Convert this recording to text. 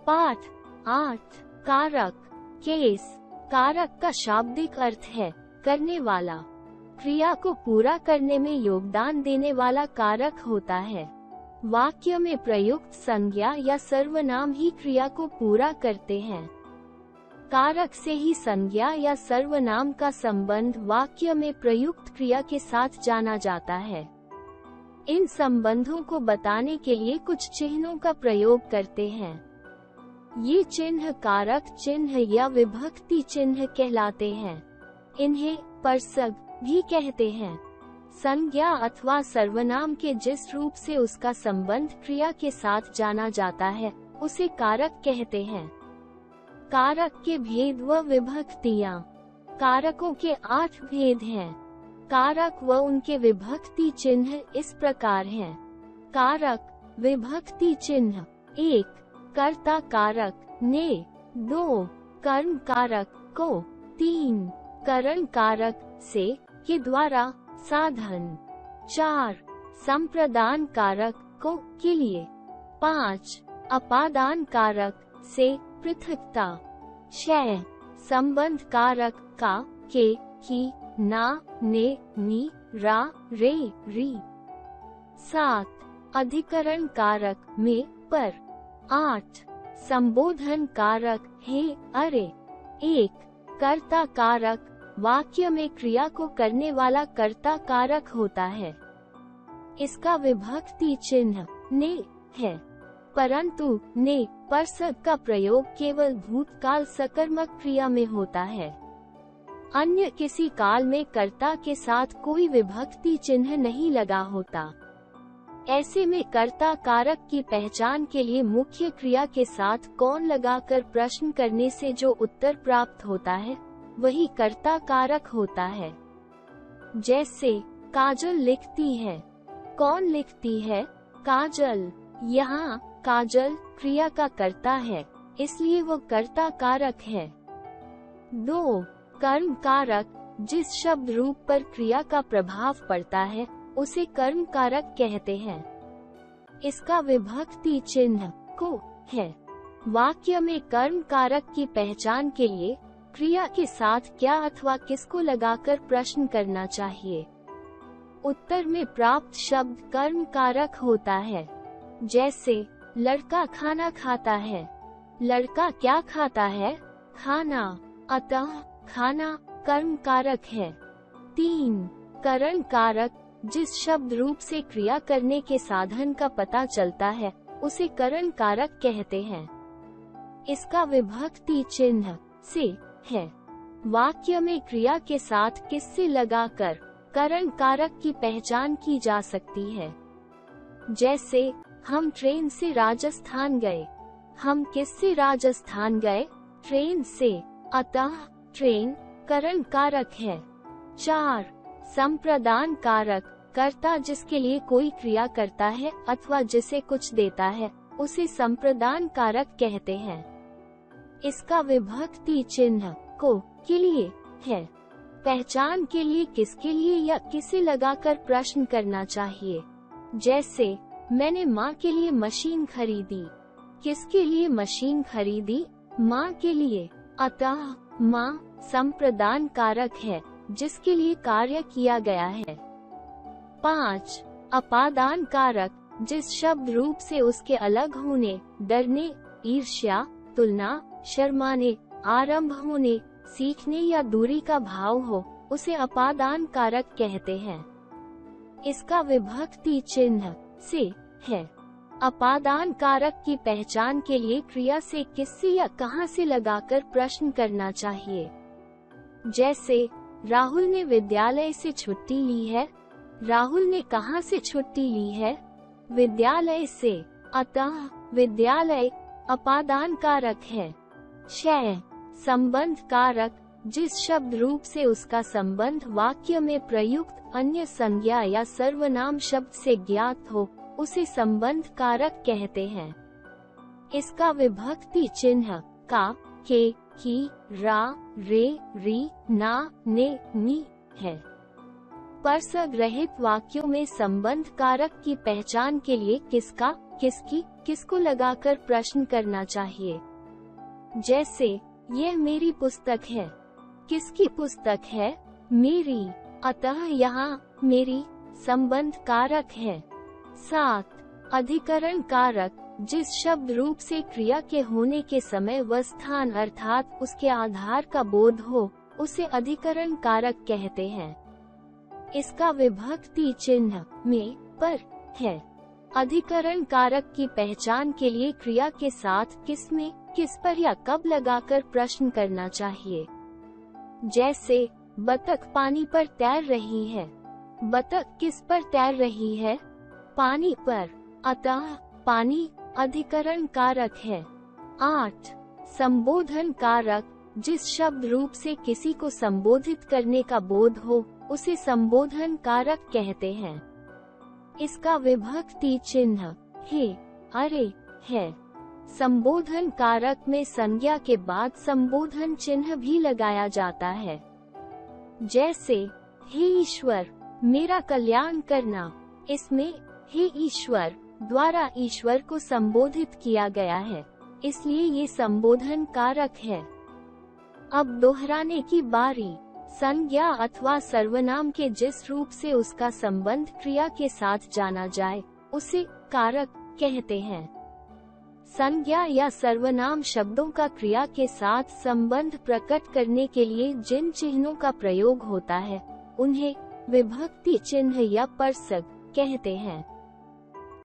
पाठ 8 कारक। केस कारक का शाब्दिक अर्थ है करने वाला, क्रिया को पूरा करने में योगदान देने वाला कारक होता है। वाक्य में प्रयुक्त संज्ञा या सर्वनाम ही क्रिया को पूरा करते हैं। कारक से ही संज्ञा या सर्वनाम का संबंध वाक्य में प्रयुक्त क्रिया के साथ जाना जाता है। इन संबंधों को बताने के लिए कुछ चिन्हों का प्रयोग करते हैं। ये चिन्ह कारक चिन्ह या विभक्ति चिन्ह कहलाते हैं। इन्हें परसग भी कहते हैं। संज्ञा अथवा सर्वनाम के जिस रूप से उसका संबंध क्रिया के साथ जाना जाता है उसे कारक कहते हैं। कारक के भेद व विभक्तियाँ। कारकों के 8 भेद हैं। कारक व उनके विभक्ति चिन्ह इस प्रकार हैं। कारक विभक्ति चिन्ह 1 कर्ता कारक ने, 2 कर्म कारक को, 3 करण कारक से के द्वारा साधन, 4 संप्रदान कारक को के लिए, 5 अपादान कारक से पृथकता, 6 संबंध कारक का के की ना ने नी रा रे री, 7 अधिकरण कारक में पर, 8 संबोधन कारक है अरे, 1 कर्ता कारक वाक्य में क्रिया को करने वाला कर्ता कारक होता है। इसका विभक्ति चिन्ह ने है, परंतु ने परसग का प्रयोग केवल भूतकाल सकर्मक क्रिया में होता है। अन्य किसी काल में कर्ता के साथ कोई विभक्ति चिन्ह नहीं लगा होता। ऐसे में कर्ता कारक की पहचान के लिए मुख्य क्रिया के साथ कौन लगाकर प्रश्न करने से जो उत्तर प्राप्त होता है वही कर्ता कारक होता है। जैसे काजल लिखती है। कौन लिखती है? काजल। यहाँ काजल क्रिया का कर्ता है, इसलिए वो कर्ता कारक है। 2 कर्म कारक जिस शब्द रूप पर क्रिया का प्रभाव पड़ता है उसे कर्म कारक कहते हैं। इसका विभक्ति चिन्ह को है। वाक्य में कर्म कारक की पहचान के लिए क्रिया के साथ क्या अथवा किसको लगाकर प्रश्न करना चाहिए। उत्तर में प्राप्त शब्द कर्म कारक होता है। जैसे लड़का खाना खाता है। लड़का क्या खाता है? खाना। अतः खाना कर्म कारक है। 3 करण कारक जिस शब्द रूप से क्रिया करने के साधन का पता चलता है उसे करण कारक कहते हैं। इसका विभक्ति चिन्ह से है। वाक्य में क्रिया के साथ किससे लगाकर करण कारक की पहचान की जा सकती है। जैसे हम ट्रेन से राजस्थान गए। हम किससे राजस्थान गए? ट्रेन से। अतः ट्रेन करण कारक है। 4 संप्रदान कारक कर्ता जिसके लिए कोई क्रिया करता है अथवा जिसे कुछ देता है उसे संप्रदान कारक कहते हैं। इसका विभक्ति चिन्ह को के लिए है। पहचान के लिए किसके लिए या किसे लगाकर प्रश्न करना चाहिए। जैसे मैंने माँ के लिए मशीन खरीदी। किसके लिए मशीन खरीदी? माँ के लिए। अतः माँ संप्रदान कारक है जिसके लिए कार्य किया गया है। 5 अपादान कारक जिस शब्द रूप से उसके अलग होने, डरने, ईर्ष्या, तुलना, शर्माने, आरंभ होने, सीखने या दूरी का भाव हो उसे अपादान कारक कहते हैं। इसका विभक्ति चिन्ह से है। अपादान कारक की पहचान के लिए क्रिया से किससे या कहां से लगाकर प्रश्न करना चाहिए। जैसे राहुल ने विद्यालय से छुट्टी ली है। राहुल ने कहां से छुट्टी ली है? विद्यालय से। अतः विद्यालय अपादान कारक है। 6 संबंध कारक जिस शब्द रूप से उसका संबंध वाक्य में प्रयुक्त अन्य संज्ञा या सर्वनाम शब्द से ज्ञात हो उसे संबंध कारक कहते हैं। इसका विभक्ति चिन्ह का, के, की, रा, रे, री, ना, ने, नी है। परसग रहित वाक्यों में संबंध कारक की पहचान के लिए किसका, किसकी, किसको लगाकर प्रश्न करना चाहिए। जैसे, यह मेरी पुस्तक है। किसकी पुस्तक है? मेरी। अतः यहाँ मेरी संबंध कारक है। 7. अधिकरण कारक, जिस शब्द रूप से क्रिया के होने के समय व स्थान अर्थात उसके आधार का बोध हो, उसे अधिकरण कारक कहते हैं। इसका विभक्ति चिन्ह में पर है। अधिकरण कारक की पहचान के लिए क्रिया के साथ किसमें, किस पर या कब लगाकर प्रश्न करना चाहिए। जैसे, बतख पानी पर तैर रही है। बतख किस पर तैर रही है? पानी पर। अतः पानी अधिकरण कारक है। 8. संबोधन कारक, जिस शब्द रूप से किसी को संबोधित करने का बोध हो, उसे संबोधन कारक कहते हैं। इसका विभक्ति चिन्ह हे, अरे, है। संबोधन कारक में संज्ञा के बाद संबोधन चिन्ह भी लगाया जाता है। जैसे, हे ईश्वर, मेरा कल्याण करना। इसमें हे ईश्वर द्वारा ईश्वर को संबोधित किया गया है, इसलिए ये संबोधन कारक है। अब दोहराने की बारी। संज्ञा अथवा सर्वनाम के जिस रूप से उसका संबंध क्रिया के साथ जाना जाए, उसे कारक कहते हैं। संज्ञा या सर्वनाम शब्दों का क्रिया के साथ संबंध प्रकट करने के लिए जिन चिन्हों का प्रयोग होता है, उन्हें विभक्ति चिन्ह या परसक कहते हैं।